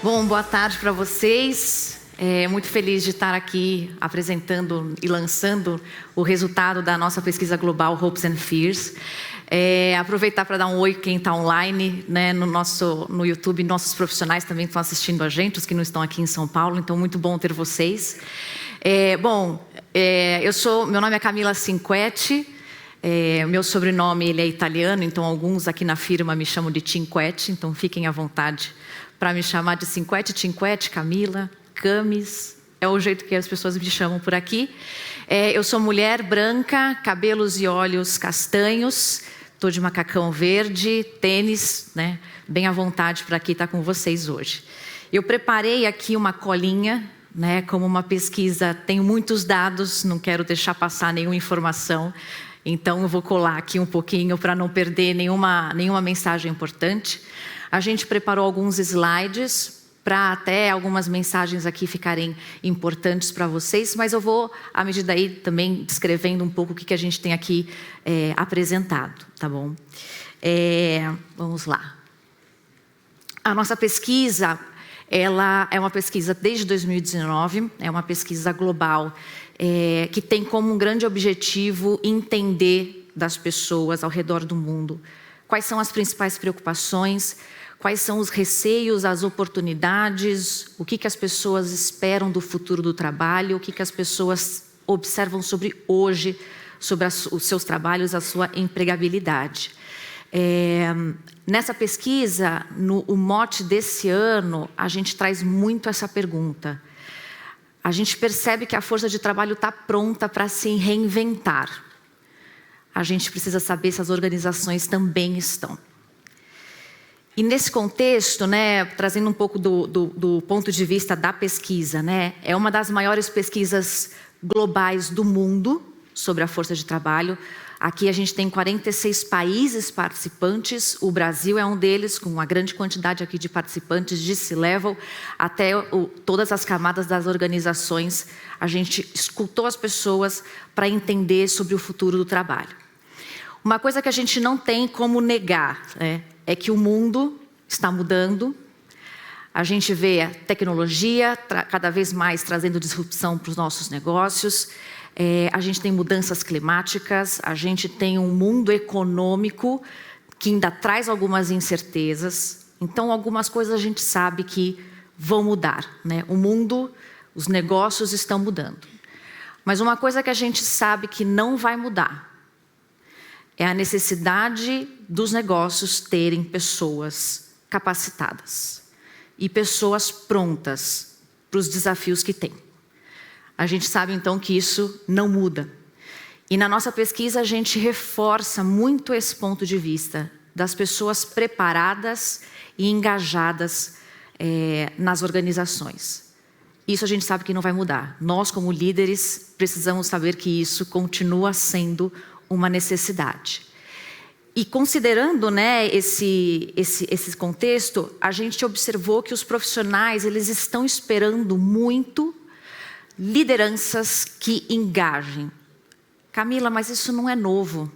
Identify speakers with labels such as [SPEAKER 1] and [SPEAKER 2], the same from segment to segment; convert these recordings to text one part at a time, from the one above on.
[SPEAKER 1] Bom, boa tarde para vocês. Muito feliz de estar aqui apresentando e lançando o resultado da nossa pesquisa global Hopes and Fears. Aproveitar para dar um oi quem está online, né, no YouTube. Nossos profissionais também estão assistindo a gente, os que não estão aqui em São Paulo, então muito bom ter vocês. Meu nome é Camila Cinquetti. Meu sobrenome ele é italiano, então alguns aqui na firma me chamam de Cinquetti, então fiquem à vontade para me chamar de Cinquetti, Camila, Camis, é o jeito que as pessoas me chamam por aqui. Eu sou mulher branca, cabelos e olhos castanhos, estou de macacão verde, tênis, né? Bem à vontade para aqui estar com vocês hoje. Eu preparei aqui uma colinha, né? Como uma pesquisa, tenho muitos dados, não quero deixar passar nenhuma informação. Então, eu vou colar aqui um pouquinho para não perder nenhuma mensagem importante. A gente preparou alguns slides para até algumas mensagens aqui ficarem importantes para vocês, mas eu vou, à medida aí, também descrevendo um pouco o que a gente tem aqui apresentado, tá bom? Vamos lá. A nossa pesquisa, ela é uma pesquisa desde 2019, é uma pesquisa global, que tem como um grande objetivo entender das pessoas ao redor do mundo quais são as principais preocupações, quais são os receios, as oportunidades, o que as pessoas esperam do futuro do trabalho, o que as pessoas observam sobre hoje, sobre os seus trabalhos, a sua empregabilidade. Nessa pesquisa, o mote desse ano, a gente traz muito essa pergunta. A gente percebe que a força de trabalho está pronta para se reinventar. A gente precisa saber se as organizações também estão. E nesse contexto, né, trazendo um pouco do ponto de vista da pesquisa, né, é uma das maiores pesquisas globais do mundo sobre a força de trabalho. Aqui a gente tem 46 países participantes, o Brasil é um deles, com uma grande quantidade aqui de participantes, de C-Level, até todas as camadas das organizações. A gente escutou as pessoas para entender sobre o futuro do trabalho. Uma coisa que a gente não tem como negar, né, é que o mundo está mudando. A gente vê a tecnologia cada vez mais trazendo disrupção para os nossos negócios. A gente tem mudanças climáticas, a gente tem um mundo econômico que ainda traz algumas incertezas. Então, algumas coisas a gente sabe que vão mudar, né? O mundo, os negócios estão mudando. Mas uma coisa que a gente sabe que não vai mudar é a necessidade dos negócios terem pessoas capacitadas e pessoas prontas para os desafios que têm. A gente sabe, então, que isso não muda. E na nossa pesquisa, a gente reforça muito esse ponto de vista das pessoas preparadas e engajadas nas organizações. Isso a gente sabe que não vai mudar. Nós, como líderes, precisamos saber que isso continua sendo uma necessidade. E considerando, né, esse contexto, a gente observou que os profissionais eles estão esperando muito lideranças que engajem. Camila, mas isso não é novo.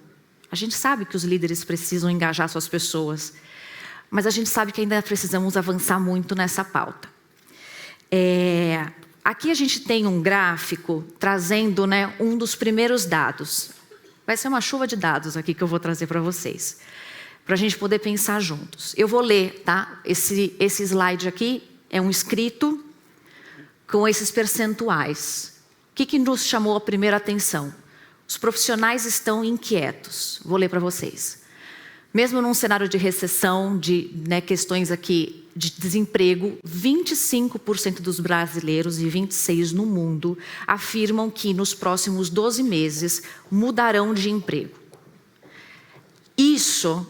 [SPEAKER 1] A gente sabe que os líderes precisam engajar suas pessoas, mas a gente sabe que ainda precisamos avançar muito nessa pauta. Aqui a gente tem um gráfico trazendo, né, um dos primeiros dados. Vai ser uma chuva de dados aqui que eu vou trazer para vocês, para a gente poder pensar juntos. Eu vou ler, tá? Esse slide aqui é um escrito com esses percentuais. O que nos chamou a primeira atenção? Os profissionais estão inquietos. Vou ler para vocês. Mesmo num cenário de recessão, né, questões aqui de desemprego, 25% dos brasileiros e 26% no mundo afirmam que nos próximos 12 meses mudarão de emprego. Isso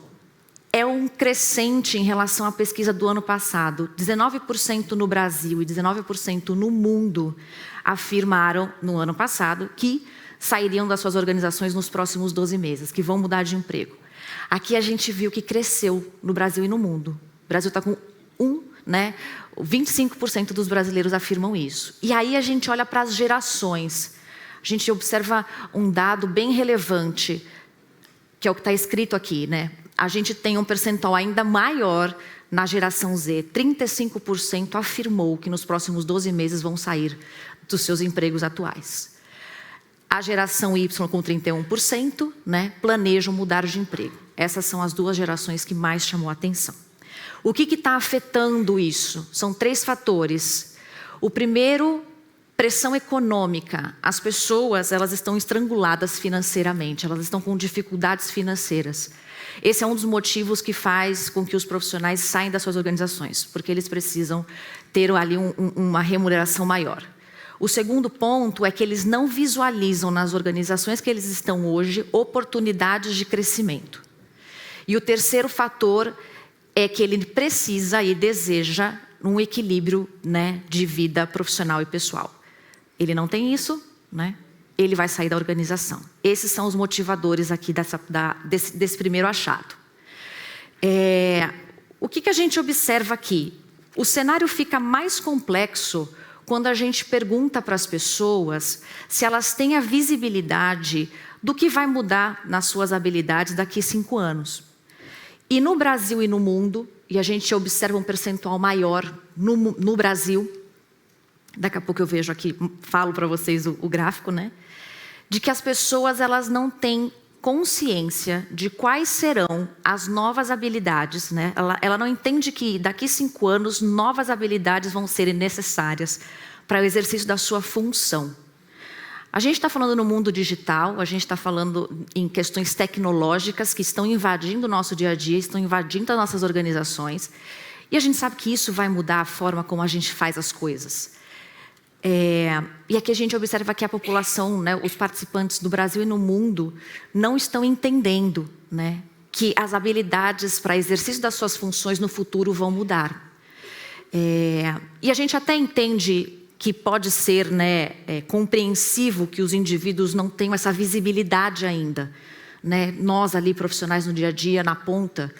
[SPEAKER 1] é um crescente em relação à pesquisa do ano passado. 19% no Brasil e 19% no mundo afirmaram no ano passado que sairiam das suas organizações nos próximos 12 meses, que vão mudar de emprego. Aqui a gente viu que cresceu no Brasil e no mundo. O Brasil está com 25% dos brasileiros afirmam isso. E aí a gente olha para as gerações. A gente observa um dado bem relevante, que é o que está escrito aqui, né? A gente tem um percentual ainda maior na geração Z, 35% afirmou que nos próximos 12 meses vão sair dos seus empregos atuais. A geração Y, com 31%, né, planejam mudar de emprego. Essas são as duas gerações que mais chamou a atenção. O que está afetando isso? São 3 fatores. O primeiro, pressão econômica. As pessoas, elas estão estranguladas financeiramente, elas estão com dificuldades financeiras. Esse é um dos motivos que faz com que os profissionais saiam das suas organizações, porque eles precisam ter ali uma remuneração maior. O segundo ponto é que eles não visualizam nas organizações que eles estão hoje oportunidades de crescimento. E o terceiro fator é que ele precisa e deseja um equilíbrio, né, de vida profissional e pessoal. Ele não tem isso, né? Ele vai sair da organização. Esses são os motivadores aqui desse primeiro achado. O que a gente observa aqui? O cenário fica mais complexo quando a gente pergunta para as pessoas se elas têm a visibilidade do que vai mudar nas suas habilidades daqui a 5 anos. E no Brasil e no mundo, e a gente observa um percentual maior no Brasil, daqui a pouco eu vejo aqui, falo para vocês o gráfico, né? De que as pessoas elas não têm consciência de quais serão as novas habilidades, né? Ela não entende que daqui a 5 anos novas habilidades vão ser necessárias para o exercício da sua função. A gente está falando no mundo digital, a gente está falando em questões tecnológicas que estão invadindo o nosso dia a dia, estão invadindo as nossas organizações, e a gente sabe que isso vai mudar a forma como a gente faz as coisas. E aqui a gente observa que a população, né, os participantes do Brasil e no mundo, não estão entendendo, né, que as habilidades para exercício das suas funções no futuro vão mudar. E a gente até entende que pode ser, né, compreensivo que os indivíduos não tenham essa visibilidade ainda, né? Nós ali, profissionais no dia a dia, na ponta,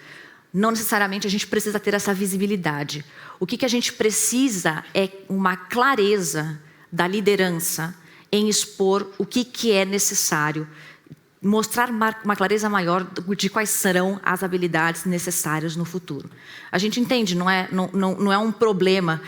[SPEAKER 1] não necessariamente a gente precisa ter essa visibilidade. O que a gente precisa é uma clareza da liderança em expor o que é necessário, mostrar uma clareza maior de quais serão as habilidades necessárias no futuro. A gente entende, não é um problema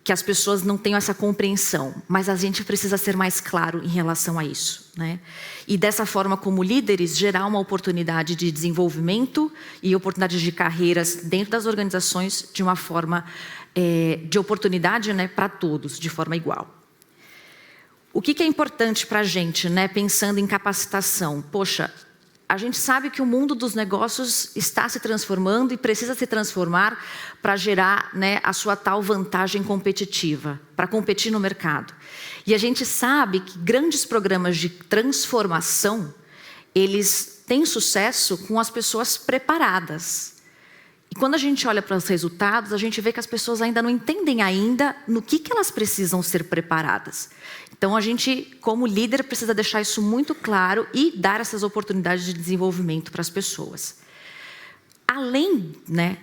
[SPEAKER 1] que as pessoas não tenham essa compreensão, mas a gente precisa ser mais claro em relação a isso, né? E dessa forma, como líderes, gerar uma oportunidade de desenvolvimento e oportunidades de carreiras dentro das organizações de uma forma de oportunidade, né, para todos, de forma igual. O que é importante para a gente, né, pensando em capacitação? Poxa, a gente sabe que o mundo dos negócios está se transformando e precisa se transformar para gerar, né, a sua tal vantagem competitiva, para competir no mercado. E a gente sabe que grandes programas de transformação, eles têm sucesso com as pessoas preparadas. E quando a gente olha para os resultados, a gente vê que as pessoas ainda não entendem ainda no que elas precisam ser preparadas. Então, a gente, como líder, precisa deixar isso muito claro e dar essas oportunidades de desenvolvimento para as pessoas. Além, né,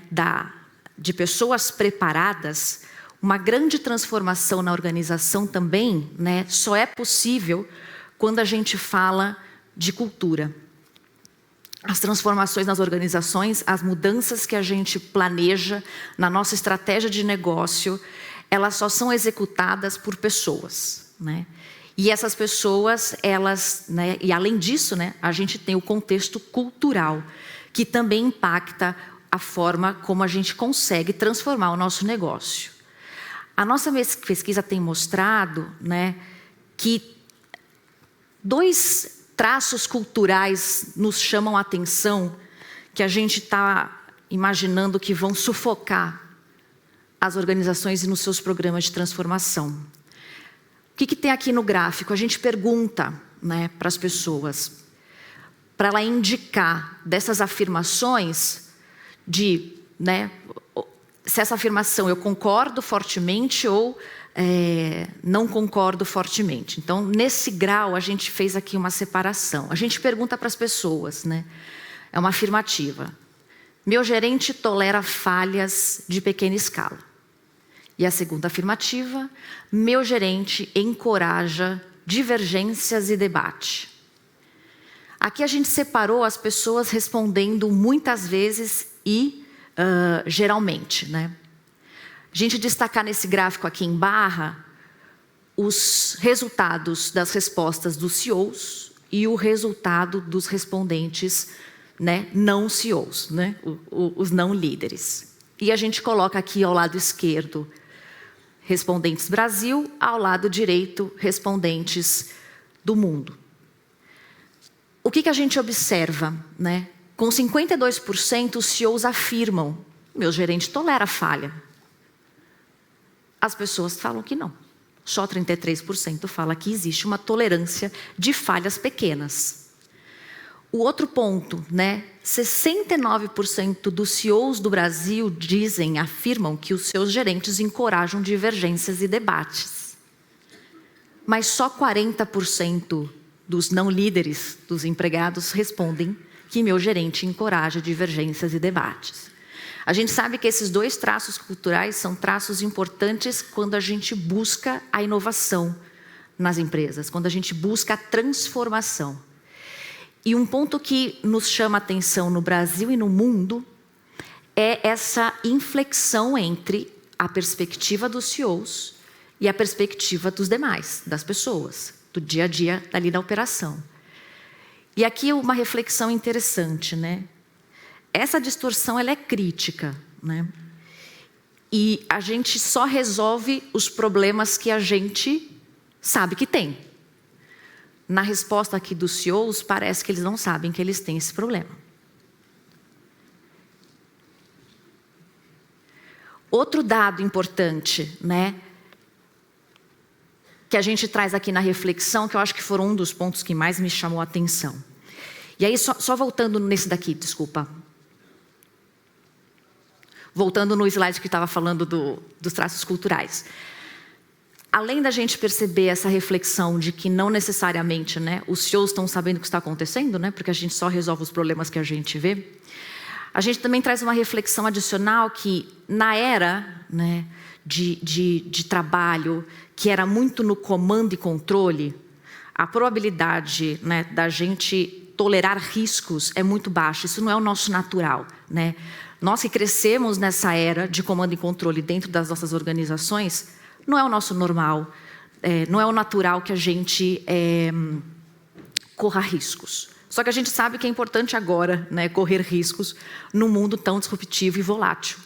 [SPEAKER 1] de pessoas preparadas, uma grande transformação na organização também, né, só é possível quando a gente fala de cultura. As transformações nas organizações, as mudanças que a gente planeja na nossa estratégia de negócio, elas só são executadas por pessoas, né? E essas pessoas, elas, né, e além disso, né, a gente tem o contexto cultural, que também impacta a forma como a gente consegue transformar o nosso negócio. A nossa pesquisa tem mostrado, né, que 2 traços culturais nos chamam a atenção, que a gente está imaginando que vão sufocar as organizações e nos seus programas de transformação. O que tem aqui no gráfico? A gente pergunta, né, para as pessoas, para ela indicar dessas afirmações né, se essa afirmação eu concordo fortemente ou não concordo fortemente. Então, nesse grau, a gente fez aqui uma separação. A gente pergunta para as pessoas, né? É uma afirmativa. Meu gerente tolera falhas de pequena escala. E a segunda afirmativa, meu gerente encoraja divergências e debate. Aqui a gente separou as pessoas respondendo muitas vezes e geralmente, né? A gente destacar nesse gráfico aqui em barra os resultados das respostas dos CEOs e o resultado dos respondentes, né, não CEOs, né, os não líderes. E a gente coloca aqui ao lado esquerdo respondentes Brasil, ao lado direito respondentes do mundo. O que a gente observa, né? Com 52% os CEOs afirmam: meu gerente tolera falha. As pessoas falam que não. Só 33% fala que existe uma tolerância de falhas pequenas. O outro ponto, né? 69% dos CEOs do Brasil afirmam que os seus gerentes encorajam divergências e debates. Mas só 40% dos não líderes, dos empregados, respondem que meu gerente encoraja divergências e debates. A gente sabe que esses dois traços culturais são traços importantes quando a gente busca a inovação nas empresas, quando a gente busca a transformação. E um ponto que nos chama a atenção no Brasil e no mundo é essa inflexão entre a perspectiva dos CEOs e a perspectiva dos demais, das pessoas, do dia a dia ali da operação. E aqui uma reflexão interessante, né? Essa distorção ela é crítica, né? E a gente só resolve os problemas que a gente sabe que tem. Na resposta aqui dos CEOs, parece que eles não sabem que eles têm esse problema. Outro dado importante, né, que a gente traz aqui na reflexão, que eu acho que foram um dos pontos que mais me chamou a atenção. E aí, só voltando nesse daqui, desculpa. Voltando no slide que estava falando dos traços culturais. Além da gente perceber essa reflexão de que não necessariamente, né, os CEOs estão sabendo o que está acontecendo, né, porque a gente só resolve os problemas que a gente vê, a gente também traz uma reflexão adicional que, na era, né, de trabalho, que era muito no comando e controle, a probabilidade, né, da gente tolerar riscos é muito baixa. Isso não é o nosso natural, né? Nós que crescemos nessa era de comando e controle dentro das nossas organizações, não é o nosso normal, não é o natural que a gente corra riscos. Só que a gente sabe que é importante agora, né, correr riscos num mundo tão disruptivo e volátil.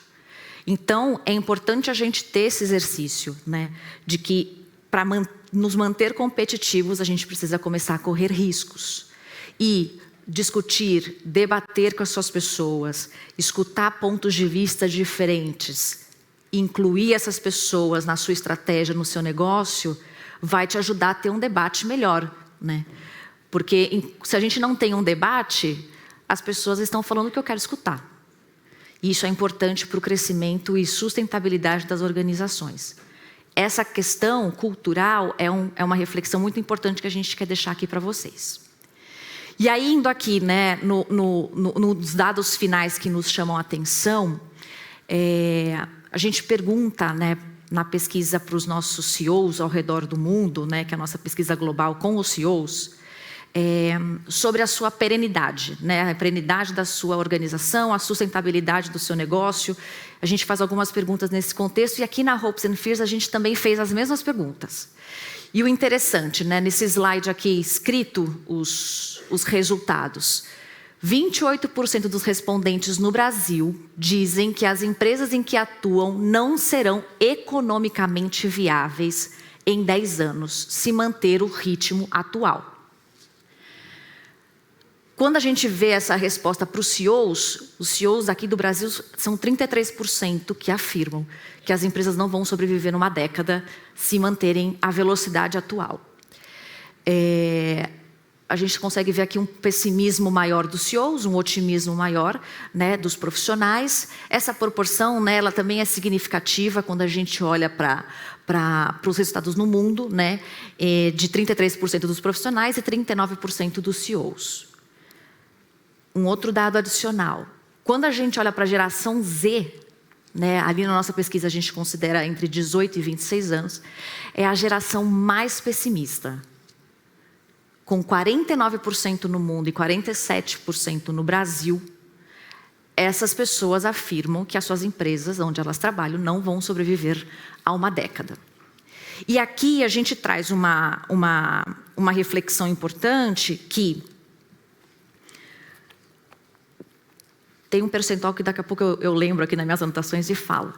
[SPEAKER 1] Então, é importante a gente ter esse exercício, né, de que para nos manter competitivos, a gente precisa começar a correr riscos. E discutir, debater com as suas pessoas, escutar pontos de vista diferentes, incluir essas pessoas na sua estratégia, no seu negócio, vai te ajudar a ter um debate melhor, né? Porque se a gente não tem um debate, as pessoas estão falando o que eu quero escutar. E isso é importante para o crescimento e sustentabilidade das organizações. Essa questão cultural é uma reflexão muito importante que a gente quer deixar aqui para vocês. E aí, indo aqui, né, nos dados finais que nos chamam a atenção, a gente pergunta, né, na pesquisa para os nossos CEOs ao redor do mundo, né, que é a nossa pesquisa global com os CEOs, sobre a sua perenidade, né, a perenidade da sua organização, a sustentabilidade do seu negócio. A gente faz algumas perguntas nesse contexto e aqui na Hopes and Fears a gente também fez as mesmas perguntas. E o interessante, né, nesse slide aqui escrito os resultados. 28% dos respondentes no Brasil dizem que as empresas em que atuam não serão economicamente viáveis em 10 anos, se manter o ritmo atual. Quando a gente vê essa resposta para os CEOs aqui do Brasil são 33% que afirmam que as empresas não vão sobreviver numa década se manterem a velocidade atual. A gente consegue ver aqui um pessimismo maior dos CEOs, um otimismo maior, né, dos profissionais. Essa proporção, né, ela também é significativa quando a gente olha para os resultados no mundo, né, de 33% dos profissionais e 39% dos CEOs. Um outro dado adicional. Quando a gente olha para a geração Z, né, ali na nossa pesquisa a gente considera entre 18 e 26 anos, é a geração mais pessimista. Com 49% no mundo e 47% no Brasil, essas pessoas afirmam que as suas empresas, onde elas trabalham, não vão sobreviver a uma década. E aqui a gente traz uma reflexão importante que tem um percentual que daqui a pouco eu lembro aqui nas minhas anotações e falo.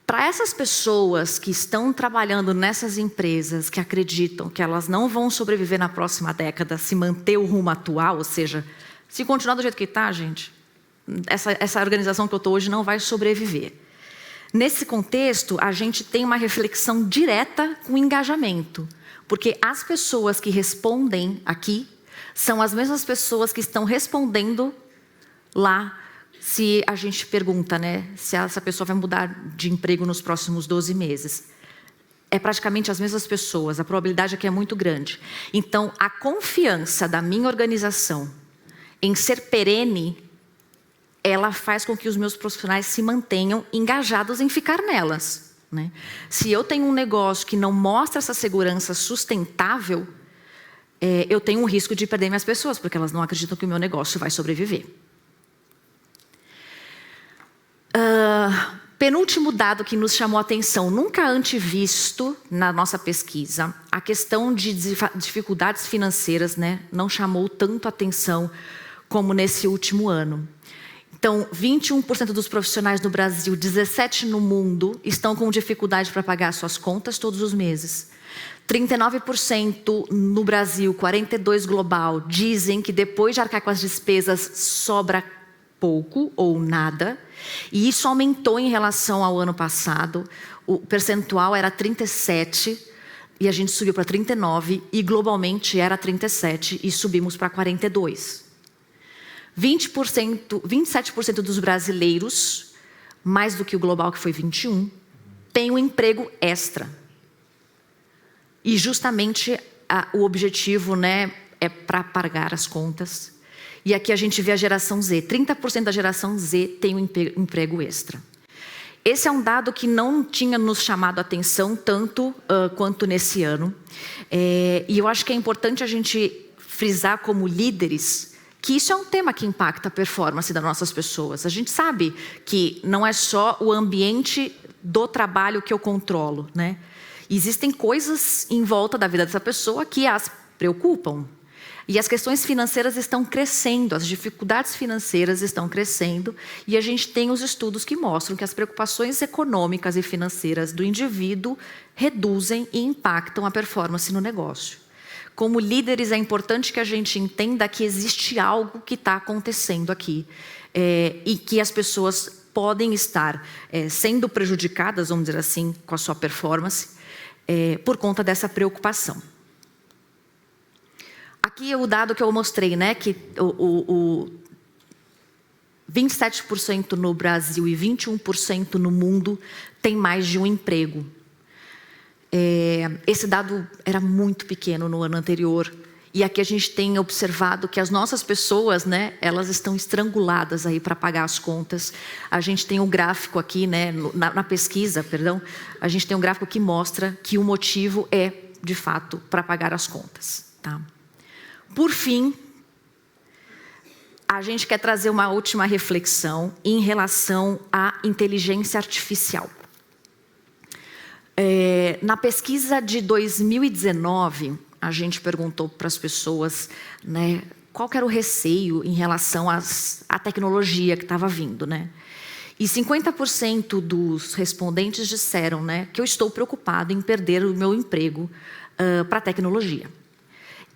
[SPEAKER 1] Para essas pessoas que estão trabalhando nessas empresas, que acreditam que elas não vão sobreviver na próxima década, se manter o rumo atual, ou seja, se continuar do jeito que está, gente, essa organização que eu estou hoje não vai sobreviver. Nesse contexto, a gente tem uma reflexão direta com engajamento, porque as pessoas que respondem aqui são as mesmas pessoas que estão respondendo lá, se a gente pergunta, né, se essa pessoa vai mudar de emprego nos próximos 12 meses. É praticamente as mesmas pessoas, a probabilidade aqui é muito grande. Então, a confiança da minha organização em ser perene, ela faz com que os meus profissionais se mantenham engajados em ficar nelas, né? Se eu tenho um negócio que não mostra essa segurança sustentável, eu tenho um risco de perder minhas pessoas, porque elas não acreditam que o meu negócio vai sobreviver. Penúltimo dado que nos chamou a atenção, nunca antes visto na nossa pesquisa, a questão de dificuldades financeiras, né, não chamou tanto atenção como nesse último ano. Então, 21% dos profissionais no Brasil, 17% no mundo, estão com dificuldade para pagar suas contas todos os meses. 39% no Brasil, 42% global, dizem que depois de arcar com as despesas sobra pouco ou nada. E isso aumentou em relação ao ano passado. O percentual era 37% e a gente subiu para 39%, e globalmente era 37% e subimos para 42%. 27% dos brasileiros, mais do que o global, que foi 21%, tem um emprego extra. E justamente o objetivo, né, é para pagar as contas. E aqui a gente vê a geração Z. 30% da geração Z tem um emprego extra. Esse é um dado que não tinha nos chamado a atenção tanto quanto nesse ano. E eu acho que é importante a gente frisar como líderes que isso é um tema que impacta a performance das nossas pessoas. A gente sabe que não é só o ambiente do trabalho que eu controlo, né? Existem coisas em volta da vida dessa pessoa que as preocupam. E as questões financeiras estão crescendo, as dificuldades financeiras estão crescendo, e a gente tem os estudos que mostram que as preocupações econômicas e financeiras do indivíduo reduzem e impactam a performance no negócio. Como líderes, é importante que a gente entenda que existe algo que está acontecendo aqui, e que as pessoas podem estar sendo prejudicadas, vamos dizer assim, com a sua performance, por conta dessa preocupação. Aqui é o dado que eu mostrei, né, que 27% no Brasil e 21% no mundo tem mais de um emprego. Esse dado era muito pequeno no ano anterior. E aqui a gente tem observado que as nossas pessoas, né, elas estão estranguladas aí para pagar as contas. A gente tem um gráfico aqui, né, na pesquisa, perdão, a gente tem um gráfico que mostra que o motivo é, de fato, para pagar as contas, tá? Por fim, a gente quer trazer uma última reflexão em relação à inteligência artificial. Na pesquisa de 2019, a gente perguntou para as pessoas, né, qual que era o receio em relação à tecnologia que estava vindo, né? E 50% dos respondentes disseram, né, que eu estou preocupado em perder o meu emprego para a tecnologia.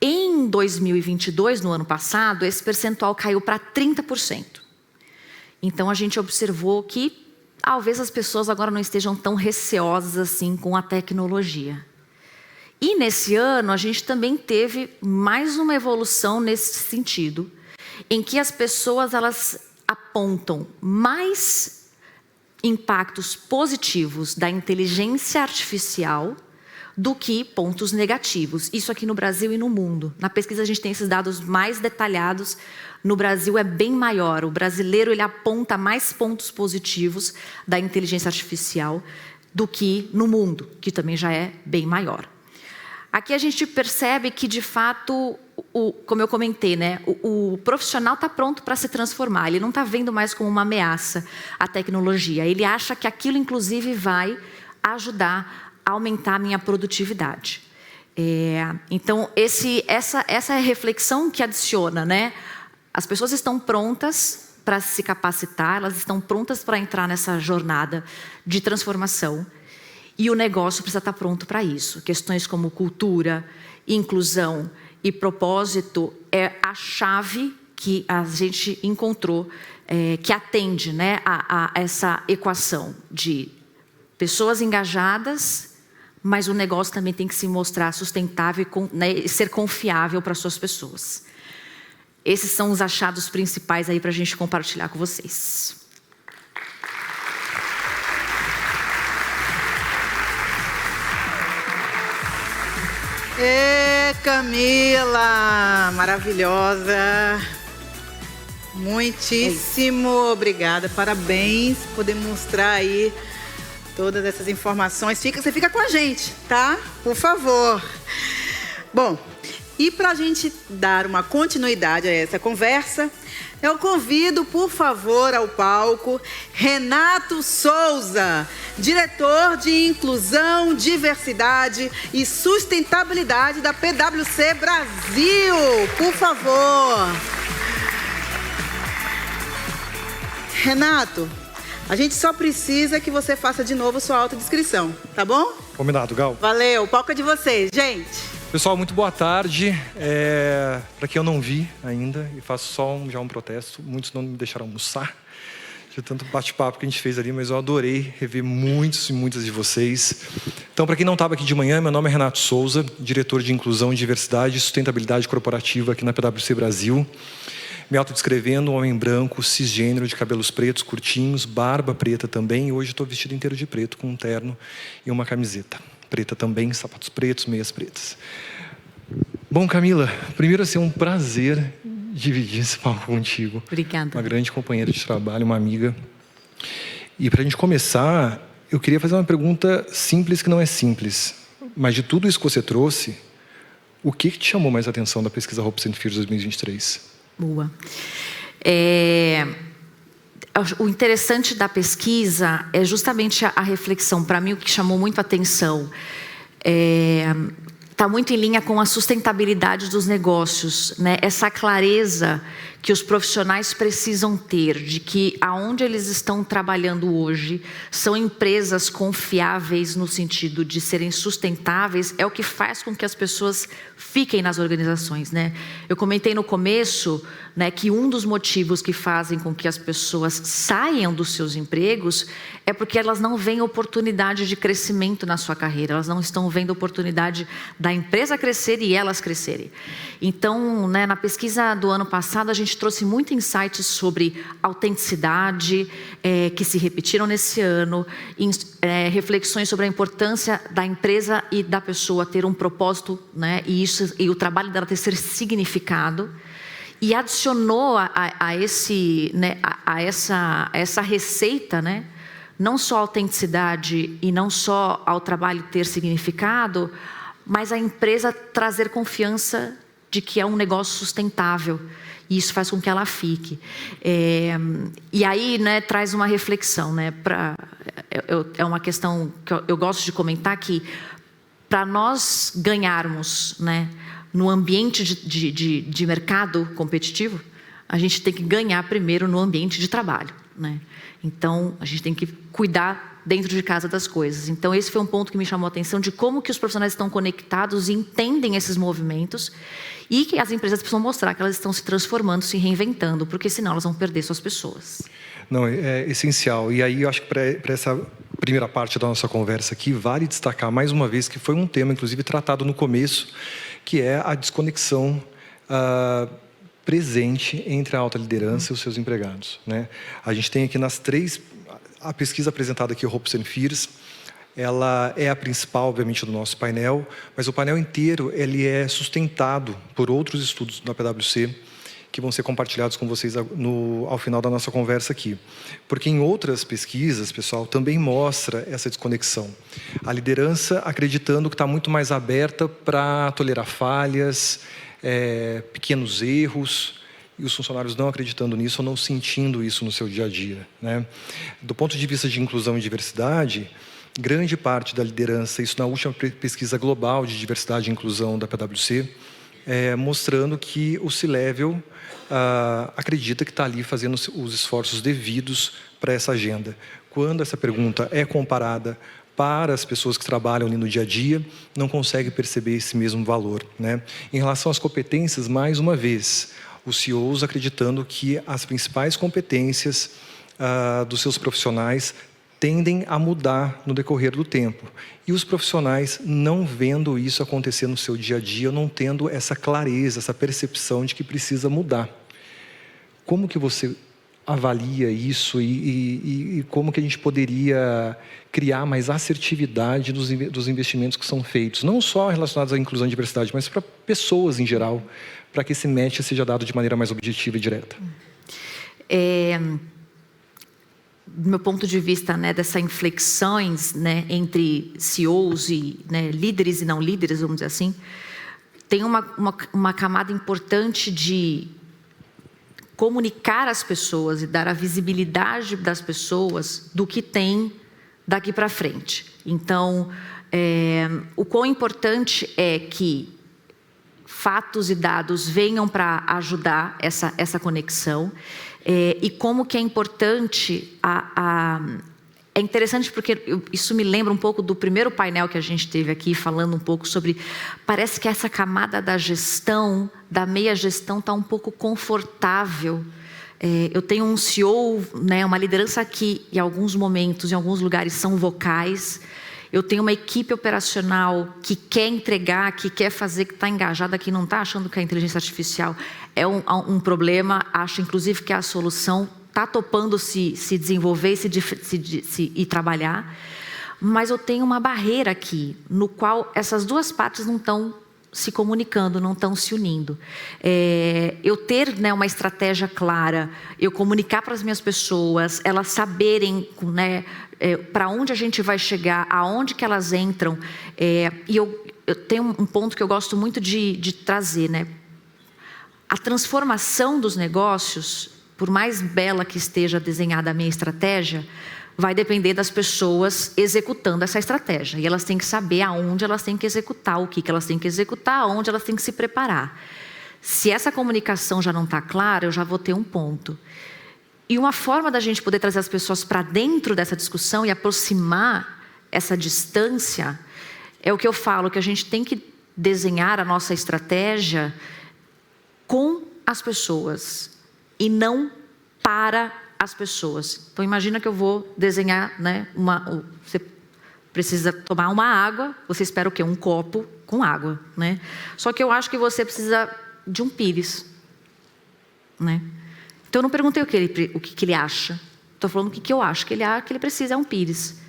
[SPEAKER 1] Em 2022, no ano passado, esse percentual caiu para 30%. Então, a gente observou que talvez as pessoas agora não estejam tão receosas assim com a tecnologia. E nesse ano, a gente também teve mais uma evolução nesse sentido, em que as pessoas elas apontam mais impactos positivos da inteligência artificial do que pontos negativos. Isso aqui no Brasil e no mundo. Na pesquisa a gente tem esses dados mais detalhados. No Brasil é bem maior. O brasileiro ele aponta mais pontos positivos da inteligência artificial do que no mundo, que também já é bem maior. Aqui a gente percebe que, de fato, como eu comentei, né, o profissional está pronto para se transformar. Ele não está vendo mais como uma ameaça a tecnologia. Ele acha que aquilo, inclusive, vai ajudar a aumentar a minha produtividade. Então, essa é a reflexão que adiciona, né? As pessoas estão prontas para se capacitar, elas estão prontas para entrar nessa jornada de transformação. E o negócio precisa estar pronto para isso. Questões como cultura, inclusão e propósito é a chave que a gente encontrou, que atende, né, a essa equação de pessoas engajadas, mas o negócio também tem que se mostrar sustentável e ser confiável para as suas pessoas. Esses são os achados principais aí para a gente compartilhar com vocês.
[SPEAKER 2] Camila, maravilhosa. Muitíssimo obrigada, parabéns por poder mostrar aí todas essas informações. Você fica com a gente, tá? Por favor. Bom, e para a gente dar uma continuidade a essa conversa, eu convido, por favor, ao palco, Renato Souza, diretor de Inclusão, Diversidade e Sustentabilidade da PwC Brasil. Por favor. Renato, a gente só precisa que você faça de novo sua autodescrição, tá bom?
[SPEAKER 3] Combinado, Gal.
[SPEAKER 2] Valeu, o palco é de vocês, gente.
[SPEAKER 3] Pessoal, muito boa tarde. Para quem eu não vi ainda, e faço só já um protesto, muitos não me deixaram almoçar, de tanto bate-papo que a gente fez ali, mas eu adorei rever muitos e muitas de vocês. Então, para quem não estava aqui de manhã, meu nome é Renato Souza, diretor de Inclusão, Diversidade e Sustentabilidade Corporativa aqui na PwC Brasil. Me autodescrevendo, um homem branco, cisgênero, de cabelos pretos, curtinhos, barba preta também, e hoje estou vestido inteiro de preto, com um terno e uma camiseta preta também, sapatos pretos, meias pretas. Bom, Camila, primeiro assim, é um prazer dividir esse palco contigo.
[SPEAKER 1] Obrigada.
[SPEAKER 3] Uma grande companheira de trabalho, uma amiga. E para a gente começar, eu queria fazer uma pergunta simples que não é simples, mas de tudo isso que você trouxe, o que te chamou mais a atenção da pesquisa Hopes and Fears 2023?
[SPEAKER 1] Boa. O interessante da pesquisa é justamente a reflexão. Para mim, o que chamou muito a atenção está muito em linha com a sustentabilidade dos negócios, né? Essa clareza que os profissionais precisam ter de que aonde eles estão trabalhando hoje são empresas confiáveis no sentido de serem sustentáveis, é o que faz com que as pessoas fiquem nas organizações, né? Eu comentei no começo, né, que um dos motivos que fazem com que as pessoas saiam dos seus empregos é porque elas não veem oportunidade de crescimento na sua carreira, elas não estão vendo oportunidade da empresa crescer e elas crescerem. Então, né, na pesquisa do ano passado, a gente trouxe muitos insights sobre autenticidade, que se repetiram nesse ano, reflexões sobre a importância da empresa e da pessoa ter um propósito, né, e o trabalho dela ter significado. E adicionou a essa receita, né, não só a autenticidade e não só ao trabalho ter significado, mas a empresa trazer confiança de que é um negócio sustentável. E isso faz com que ela fique. E aí, né, traz uma reflexão, né, é uma questão que eu gosto de comentar, que para nós ganharmos, né, no ambiente de mercado competitivo, a gente tem que ganhar primeiro no ambiente de trabalho, né? Então, a gente tem que cuidar dentro de casa das coisas. Então, esse foi um ponto que me chamou a atenção de como que os profissionais estão conectados e entendem esses movimentos e que as empresas precisam mostrar que elas estão se transformando, se reinventando, porque senão elas vão perder suas pessoas.
[SPEAKER 3] Não, é essencial. E aí, eu acho que para essa primeira parte da nossa conversa aqui, vale destacar mais uma vez que foi um tema, inclusive, tratado no começo, que é a desconexão presente entre a alta liderança e os seus empregados, né? A gente tem aqui a pesquisa apresentada aqui, o Hopes and Fears, ela é a principal, obviamente, do nosso painel, mas o painel inteiro ele é sustentado por outros estudos da PwC, que vão ser compartilhados com vocês ao final da nossa conversa aqui. Porque em outras pesquisas, pessoal, também mostra essa desconexão. A liderança acreditando que está muito mais aberta para tolerar falhas, pequenos erros, e os funcionários não acreditando nisso ou não sentindo isso no seu dia a dia, né? Do ponto de vista de inclusão e diversidade, grande parte da liderança, isso na última pesquisa global de diversidade e inclusão da PwC, mostrando que o C-Level acredita que está ali fazendo os esforços devidos para essa agenda. Quando essa pergunta é comparada para as pessoas que trabalham ali no dia a dia, não consegue perceber esse mesmo valor, né? Em relação às competências, mais uma vez, os CEOs acreditando que as principais competências dos seus profissionais tendem a mudar no decorrer do tempo. E os profissionais não vendo isso acontecer no seu dia a dia, não tendo essa clareza, essa percepção de que precisa mudar. Como que você avalia isso e como que a gente poderia criar mais assertividade dos investimentos que são feitos, não só relacionados à inclusão e diversidade, mas para pessoas em geral, para que esse match seja dado de maneira mais objetiva e direta?
[SPEAKER 1] Do meu ponto de vista, né, dessas inflexões, né, entre CEOs e, né, líderes e não líderes, vamos dizer assim, tem uma camada importante de comunicar às pessoas e dar a visibilidade das pessoas do que tem daqui para frente. Então, o quão importante é que fatos e dados venham para ajudar essa conexão, e como que é importante, é interessante porque isso me lembra um pouco do primeiro painel que a gente teve aqui, falando um pouco sobre, parece que essa camada da gestão, da meia gestão, está um pouco confortável. Eu tenho um CEO, né, uma liderança que em alguns momentos, em alguns lugares são vocais. Eu tenho uma equipe operacional que quer entregar, que quer fazer, que está engajada, que não está achando que a inteligência artificial é um problema, acha inclusive que é a solução, está topando se desenvolver e trabalhar. Mas eu tenho uma barreira aqui, no qual essas duas partes não estão se comunicando, não estão se unindo. Eu ter, né, uma estratégia clara, eu comunicar para as minhas pessoas, elas saberem, né, para onde a gente vai chegar, aonde que elas entram. E eu tenho um ponto que eu gosto muito de trazer, né? A transformação dos negócios, por mais bela que esteja desenhada a minha estratégia, vai depender das pessoas executando essa estratégia. E elas têm que saber aonde elas têm que executar, o que elas têm que executar, aonde elas têm que se preparar. Se essa comunicação já não está clara, eu já vou ter um ponto. E uma forma da gente poder trazer as pessoas para dentro dessa discussão e aproximar essa distância é o que eu falo, que a gente tem que desenhar a nossa estratégia com as pessoas e não para as pessoas. Então imagina que eu vou desenhar, né, você precisa tomar uma água, você espera o quê? Um copo com água, né? Só que eu acho que você precisa de um pires, né? Então eu não perguntei o que ele acha. Estou falando o que eu acho que ele precisa é um pires.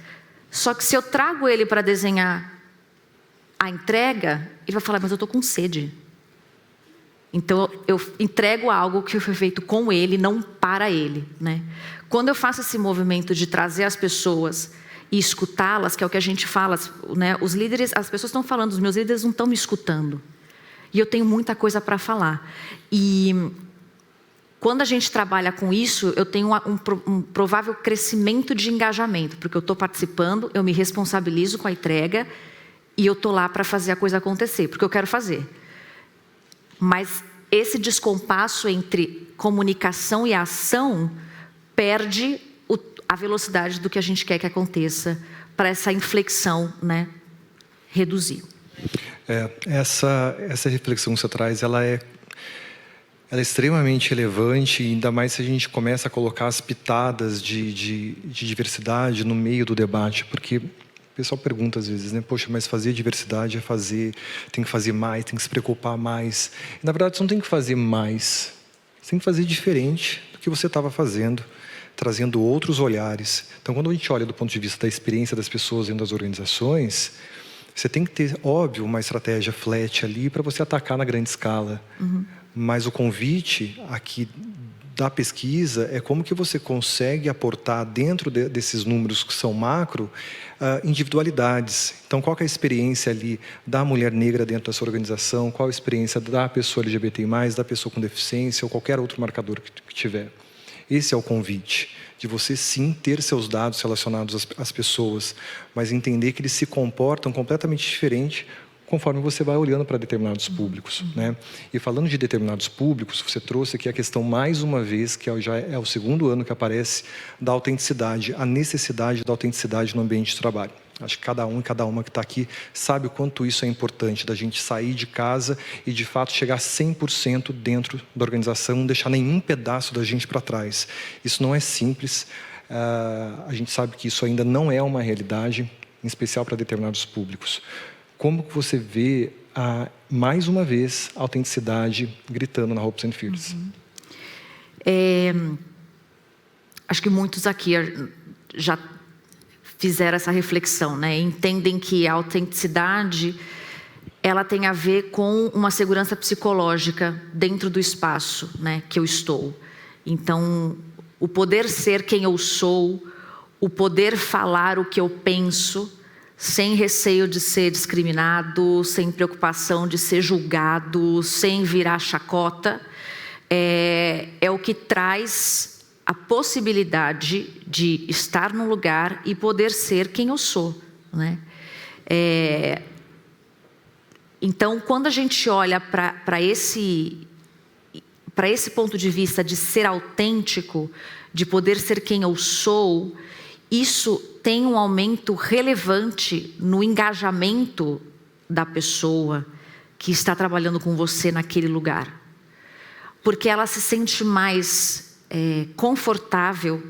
[SPEAKER 1] Só que se eu trago ele para desenhar a entrega, ele vai falar, mas eu estou com sede. Então eu entrego algo que foi feito com ele, não para ele, né? Quando eu faço esse movimento de trazer as pessoas e escutá-las, que é o que a gente fala, né? Os líderes, as pessoas estão falando, os meus líderes não estão me escutando. E eu tenho muita coisa para falar. E quando a gente trabalha com isso, eu tenho um provável crescimento de engajamento, porque eu estou participando, eu me responsabilizo com a entrega e eu estou lá para fazer a coisa acontecer, porque eu quero fazer. Mas esse descompasso entre comunicação e ação perde a velocidade do que a gente quer que aconteça para essa inflexão, né, reduzir.
[SPEAKER 3] Essa reflexão que você traz, ela é extremamente relevante, ainda mais se a gente começa a colocar as pitadas de diversidade no meio do debate, porque o pessoal pergunta às vezes, né? Poxa, mas fazer diversidade tem que fazer mais, tem que se preocupar mais. E, na verdade, você não tem que fazer mais, você tem que fazer diferente do que você estava fazendo, trazendo outros olhares. Então, quando a gente olha do ponto de vista da experiência das pessoas dentro das organizações, você tem que ter, óbvio, uma estratégia flat ali para você atacar na grande escala. Uhum. Mas o convite aqui da pesquisa é como que você consegue aportar dentro desses números que são macro, individualidades. Então, qual que é a experiência ali da mulher negra dentro dessa organização, qual a experiência da pessoa LGBTI+, da pessoa com deficiência ou qualquer outro marcador que tiver. Esse é o convite, de você sim ter seus dados relacionados às pessoas, mas entender que eles se comportam completamente diferente conforme você vai olhando para determinados públicos, né? E falando de determinados públicos, você trouxe aqui a questão, mais uma vez, que já é o segundo ano que aparece, da autenticidade, a necessidade da autenticidade no ambiente de trabalho. Acho que cada um e cada uma que está aqui sabe o quanto isso é importante, da gente sair de casa e, de fato, chegar 100% dentro da organização, não deixar nenhum pedaço da gente para trás. Isso não é simples, a gente sabe que isso ainda não é uma realidade, em especial para determinados públicos. Como que você vê, mais uma vez, a autenticidade gritando na Hope & Fields?
[SPEAKER 1] Acho que muitos aqui já fizeram essa reflexão, né? Entendem que a autenticidade, ela tem a ver com uma segurança psicológica dentro do espaço, né, que eu estou. Então, o poder ser quem eu sou, o poder falar o que eu penso, sem receio de ser discriminado, sem preocupação de ser julgado, sem virar chacota, é o que traz a possibilidade de estar num lugar e poder ser quem eu sou, né? Então, quando a gente olha para esse ponto de vista de ser autêntico, de poder ser quem eu sou, isso tem um aumento relevante no engajamento da pessoa que está trabalhando com você naquele lugar. Porque ela se sente mais confortável.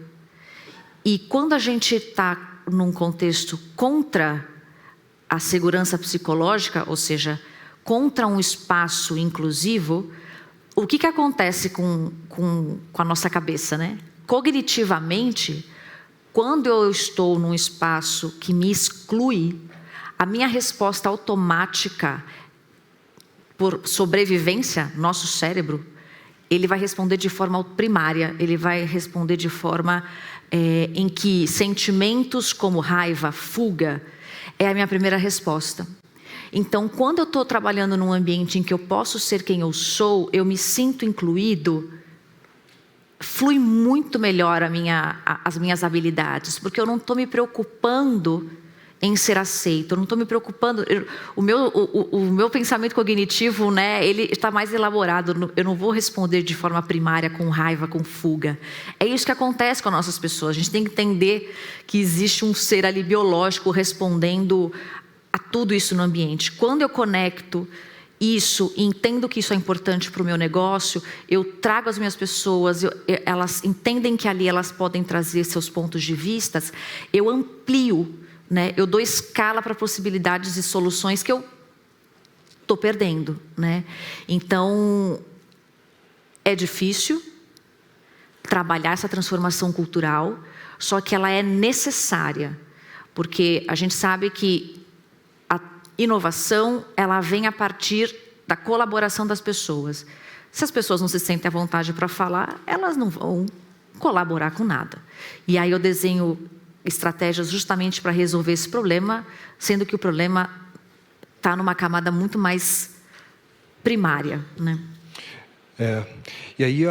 [SPEAKER 1] E quando a gente está num contexto contra a segurança psicológica, ou seja, contra um espaço inclusivo, o que acontece com a nossa cabeça, né? Cognitivamente, quando eu estou num espaço que me exclui, a minha resposta automática, por sobrevivência, nosso cérebro, ele vai responder de forma primária, ele vai responder de forma em que sentimentos como raiva, fuga, é a minha primeira resposta. Então, quando eu estou trabalhando num ambiente em que eu posso ser quem eu sou, eu me sinto incluído, flui muito melhor as minhas habilidades, porque eu não estou me preocupando em ser aceito, eu não estou me preocupando, o meu pensamento cognitivo, né, ele está mais elaborado, eu não vou responder de forma primária com raiva, com fuga. É isso que acontece com as nossas pessoas, a gente tem que entender que existe um ser ali biológico respondendo a tudo isso no ambiente. Quando eu conecto isso, entendo que isso é importante para o meu negócio, eu trago as minhas pessoas, elas entendem que ali elas podem trazer seus pontos de vista, eu amplio, né? Eu dou escala para possibilidades e soluções que eu estou perdendo, né? Então, é difícil trabalhar essa transformação cultural, só que ela é necessária, porque a gente sabe que a inovação, ela vem a partir da colaboração das pessoas. Se as pessoas não se sentem à vontade para falar, elas não vão colaborar com nada. E aí eu desenho estratégias justamente para resolver esse problema, sendo que o problema está numa camada muito mais primária, né?
[SPEAKER 3] E aí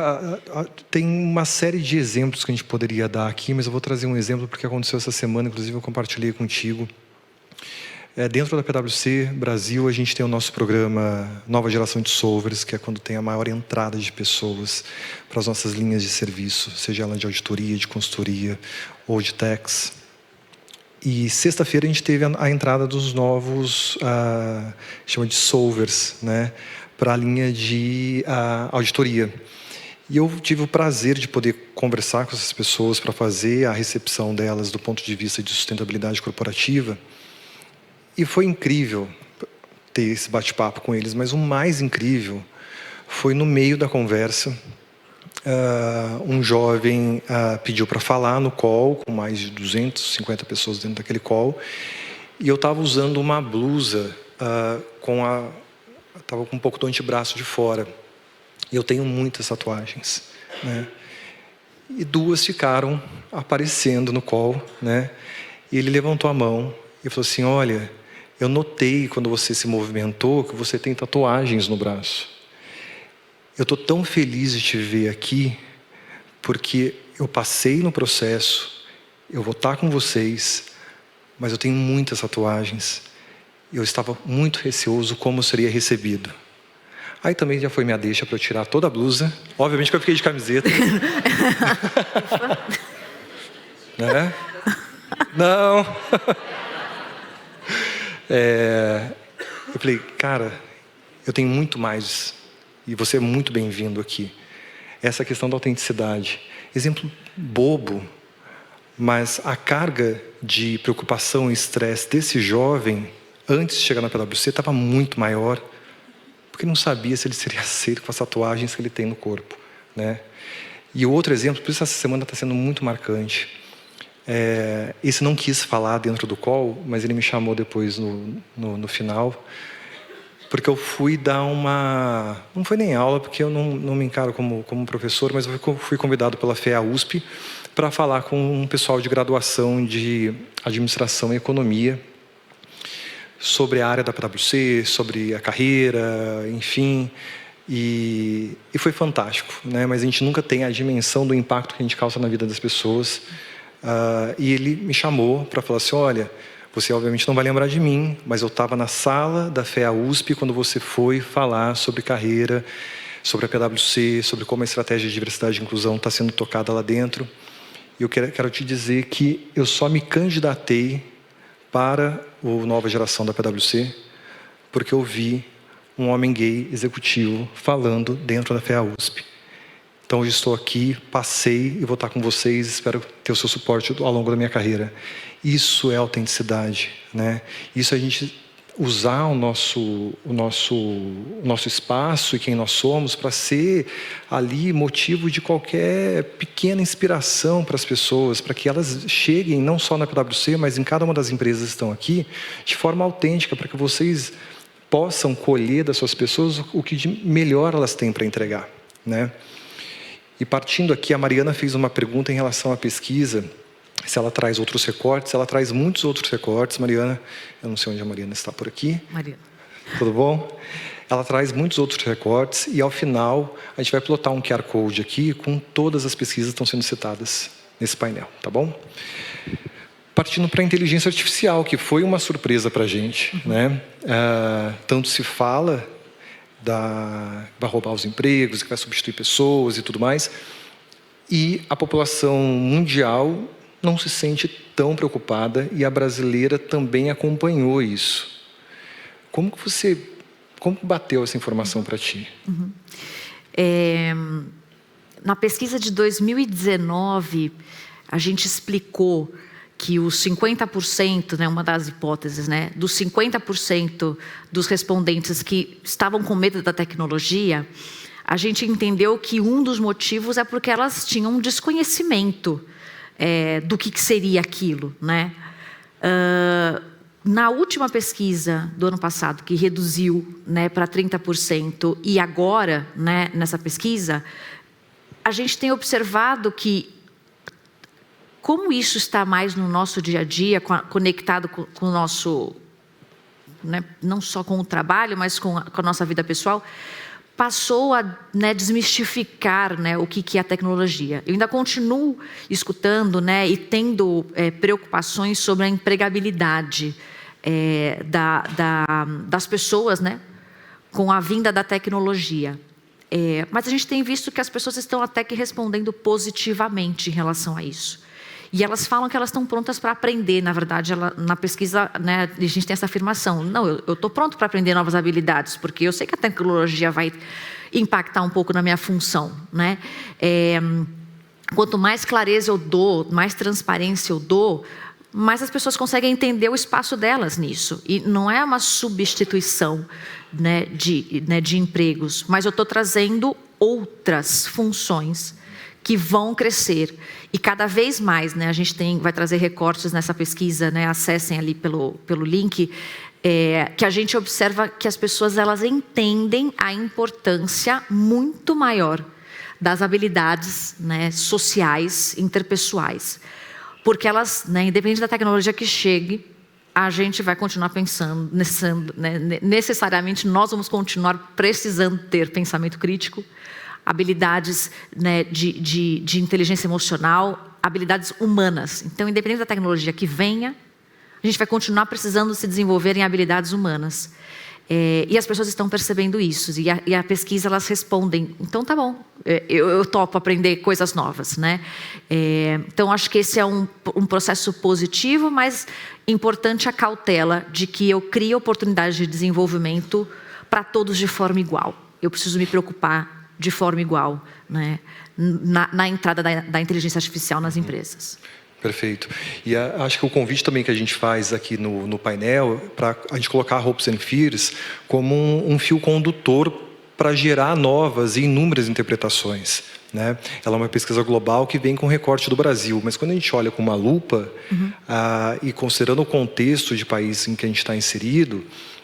[SPEAKER 3] tem uma série de exemplos que a gente poderia dar aqui, mas eu vou trazer um exemplo porque aconteceu essa semana, inclusive eu compartilhei contigo. Dentro da PwC Brasil, a gente tem o nosso programa Nova Geração de Solvers, que é quando tem a maior entrada de pessoas para as nossas linhas de serviço, seja ela de auditoria, de consultoria ou de tax. E sexta-feira a gente teve a entrada dos novos, chama de Solvers, né, para a linha de auditoria. E eu tive o prazer de poder conversar com essas pessoas para fazer a recepção delas do ponto de vista de sustentabilidade corporativa. E foi incrível ter esse bate-papo com eles, mas o mais incrível foi no meio da conversa, um jovem pediu para falar no call, com mais de 250 pessoas dentro daquele call, e eu estava usando uma blusa estava com um pouco do antebraço de fora, e eu tenho muitas tatuagens, né? e 2 ficaram aparecendo no call, né? E ele levantou a mão e falou assim: olha, eu notei quando você se movimentou que você tem tatuagens no braço. Eu estou tão feliz de te ver aqui, porque eu passei no processo, eu vou estar com vocês, mas eu tenho muitas tatuagens. Eu estava muito receoso como seria recebido. Aí também já foi minha deixa para eu tirar toda a blusa. Obviamente que eu fiquei de camiseta. Né? Não. Eu falei, cara, eu tenho muito mais. E você é muito bem-vindo aqui. Essa questão da autenticidade. Exemplo bobo, mas a carga de preocupação e estresse desse jovem, antes de chegar na PwC, estava muito maior, porque não sabia se ele seria aceito com as tatuagens que ele tem no corpo, né? E o outro exemplo, por isso essa semana está sendo muito marcante. Esse não quis falar dentro do call, mas ele me chamou depois no final, porque eu fui dar uma... Não foi nem aula, porque eu não me encaro como professor, mas eu fui convidado pela FEA USP para falar com um pessoal de graduação de administração e economia sobre a área da PwC, sobre a carreira, enfim. E foi fantástico, né? Mas a gente nunca tem a dimensão do impacto que a gente causa na vida das pessoas. E ele me chamou para falar assim: olha, você obviamente não vai lembrar de mim, mas eu estava na sala da FEA USP quando você foi falar sobre carreira, sobre a PwC, sobre como a estratégia de diversidade e inclusão está sendo tocada lá dentro. E eu quero te dizer que eu só me candidatei para o Nova Geração da PwC porque eu vi um homem gay executivo falando dentro da FEA USP. Então, hoje estou aqui, passei e vou estar com vocês, espero ter o seu suporte ao longo da minha carreira. Isso é autenticidade, né? Isso é a gente usar o nosso espaço e quem nós somos para ser ali motivo de qualquer pequena inspiração para as pessoas, para que elas cheguem não só na PwC, mas em cada uma das empresas que estão aqui, de forma autêntica, para que vocês possam colher das suas pessoas o que de melhor elas têm para entregar, né? E partindo aqui, a Mariana fez uma pergunta em relação à pesquisa, se ela traz outros recortes. Ela traz muitos outros recortes, Mariana. Eu não sei onde a Mariana está por aqui.
[SPEAKER 1] Mariana.
[SPEAKER 3] Tudo bom? Ela traz muitos outros recortes e, ao final, a gente vai plotar um QR Code aqui com todas as pesquisas que estão sendo citadas nesse painel, tá bom? Partindo para a inteligência artificial, que foi uma surpresa para a gente, né? Tanto se fala vai roubar os empregos, que vai substituir pessoas e tudo mais. E a população mundial não se sente tão preocupada e a brasileira também acompanhou isso. Como bateu essa informação para ti?
[SPEAKER 1] Na pesquisa de 2019, a gente explicou que os 50%, né, uma das hipóteses, né, dos 50% dos respondentes que estavam com medo da tecnologia, a gente entendeu que um dos motivos é porque elas tinham um desconhecimento do que seria aquilo, né? Na última pesquisa do ano passado, que reduziu, né, para 30%, e agora, né, nessa pesquisa, a gente tem observado que como isso está mais no nosso dia a dia, conectado com o nosso, né, não só com o trabalho, mas com a nossa vida pessoal, passou a, né, desmistificar, né, o que é a tecnologia. Eu ainda continuo escutando, né, e tendo preocupações sobre a empregabilidade das pessoas, né, com a vinda da tecnologia. Mas a gente tem visto que as pessoas estão até que respondendo positivamente em relação a isso. E elas falam que elas estão prontas para aprender. Na verdade, na pesquisa, né, a gente tem essa afirmação. Não, eu estou pronto para aprender novas habilidades, porque eu sei que a tecnologia vai impactar um pouco na minha função, né? Quanto mais clareza eu dou, mais transparência eu dou, mais as pessoas conseguem entender o espaço delas nisso. E não é uma substituição, né, de empregos, mas eu estou trazendo outras funções que vão crescer. E cada vez mais, né, a gente vai trazer recortes nessa pesquisa, né, acessem ali pelo link, que a gente observa que as pessoas elas entendem a importância muito maior das habilidades, né, sociais, interpessoais. Porque elas, né, independente da tecnologia que chegue, a gente vai continuar pensando, necessariamente nós vamos continuar precisando ter pensamento crítico, habilidades, né, de inteligência emocional, habilidades humanas. Então, independente da tecnologia que venha, a gente vai continuar precisando se desenvolver em habilidades humanas. E as pessoas estão percebendo isso. E a pesquisa, elas respondem, então tá bom, eu topo aprender coisas novas, né? Então, acho que esse é um processo positivo, mas importante a cautela de que eu crie oportunidades de desenvolvimento para todos de forma igual. Eu preciso me preocupar de forma igual, né, na entrada da inteligência artificial nas empresas.
[SPEAKER 3] Perfeito. E acho que o convite também que a gente faz aqui no painel, para a gente colocar a Hopes and Fears como um fio condutor para gerar novas e inúmeras interpretações, né? Ela é uma pesquisa global que vem com recorte do Brasil, mas quando a gente olha com uma lupa, e considerando o contexto de país em que a gente está inserido,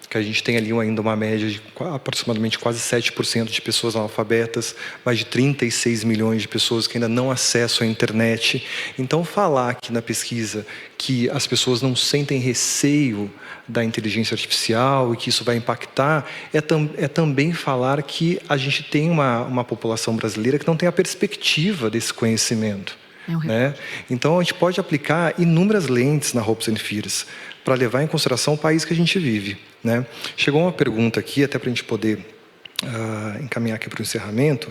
[SPEAKER 3] que a gente tem ali ainda uma média de aproximadamente quase 7% de pessoas analfabetas, mais de 36 milhões de pessoas que ainda não acessam a internet. Então, falar aqui na pesquisa que as pessoas não sentem receio da inteligência artificial e que isso vai impactar, é também falar que a gente tem uma população brasileira que não tem a perspectiva desse conhecimento. Né? Então, a gente pode aplicar inúmeras lentes na Hopes and Fears para levar em consideração o país que a gente vive, né? Chegou uma pergunta aqui, até para a gente poder encaminhar aqui para o encerramento,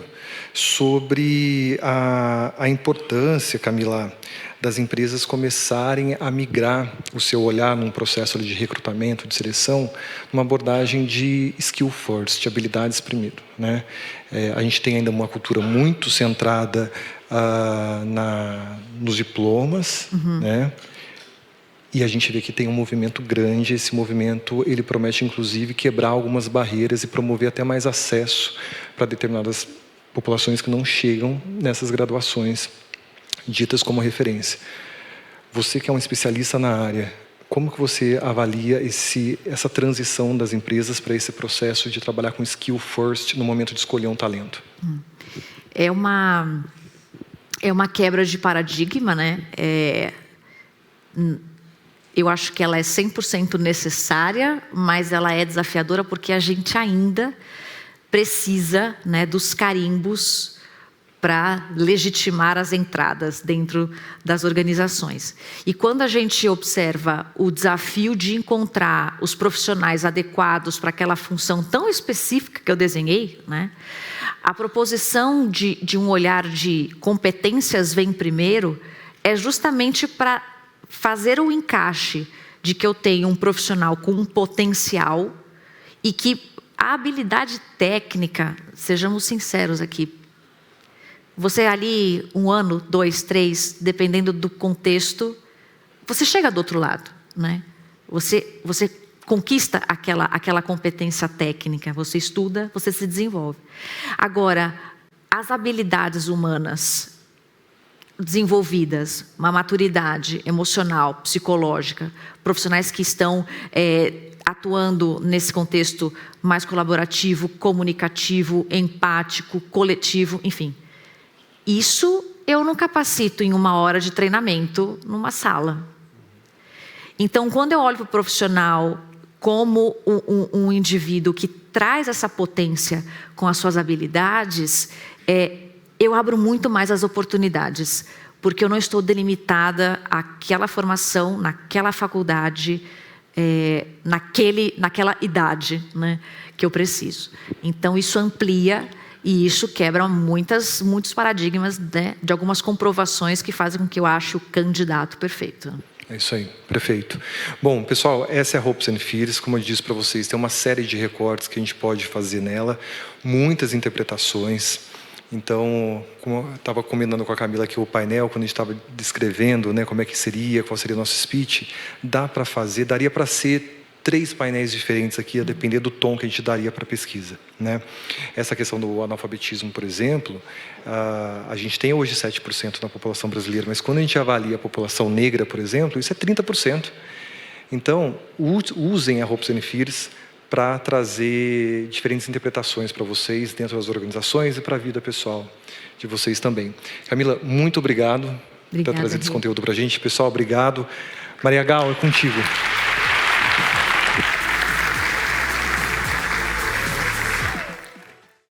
[SPEAKER 3] sobre a importância, Camila, das empresas começarem a migrar o seu olhar num processo de recrutamento, de seleção, numa abordagem de skill first, de habilidades primeiro, né? A gente tem ainda uma cultura muito centrada nos diplomas, né? E a gente vê que tem um movimento grande. Esse movimento, ele promete, inclusive, quebrar algumas barreiras e promover até mais acesso para determinadas populações que não chegam nessas graduações ditas como referência. Você que é um especialista na área, como que você avalia essa transição das empresas para esse processo de trabalhar com skill first no momento de escolher um talento?
[SPEAKER 1] É uma quebra de paradigma, né? Eu acho que ela é 100% necessária, mas ela é desafiadora porque a gente ainda precisa, né, dos carimbos para legitimar as entradas dentro das organizações. E quando a gente observa o desafio de encontrar os profissionais adequados para aquela função tão específica que eu desenhei, né, a proposição de um olhar de competências vem primeiro é justamente para fazer o encaixe de que eu tenho um profissional com um potencial e que a habilidade técnica, sejamos sinceros aqui, você ali 1 ano, 2, 3, dependendo do contexto, você chega do outro lado, né? Você conquista aquela competência técnica, você estuda, você se desenvolve. Agora, as habilidades humanas desenvolvidas, uma maturidade emocional, psicológica, profissionais que estão atuando nesse contexto mais colaborativo, comunicativo, empático, coletivo, enfim. Isso eu não capacito em 1 hora de treinamento numa sala. Então, quando eu olho para o profissional como um indivíduo que traz essa potência com as suas habilidades, eu abro muito mais as oportunidades, porque eu não estou delimitada àquela formação, naquela faculdade, naquela idade, né, que eu preciso. Então, isso amplia e isso quebra muitos paradigmas, né, de algumas comprovações que fazem com que eu ache o candidato perfeito.
[SPEAKER 3] É isso aí, perfeito. Bom, pessoal, essa é a Hopes and Fears. Como eu disse para vocês, tem uma série de recortes que a gente pode fazer nela, muitas interpretações. Então, como eu estava combinando com a Camila aqui o painel, quando a gente estava descrevendo, né, como é que seria, qual seria o nosso speech, daria para ser 3 painéis diferentes aqui, a depender do tom que a gente daria para a pesquisa, né? Essa questão do analfabetismo, por exemplo, a gente tem hoje 7% na população brasileira, mas quando a gente avalia a população negra, por exemplo, isso é 30%. Então, usem a Hopes and Fears para trazer diferentes interpretações para vocês dentro das organizações e para a vida pessoal de vocês também. Camila, muito obrigado por trazer esse conteúdo para a gente. Pessoal, obrigado. Maria Gal, é contigo.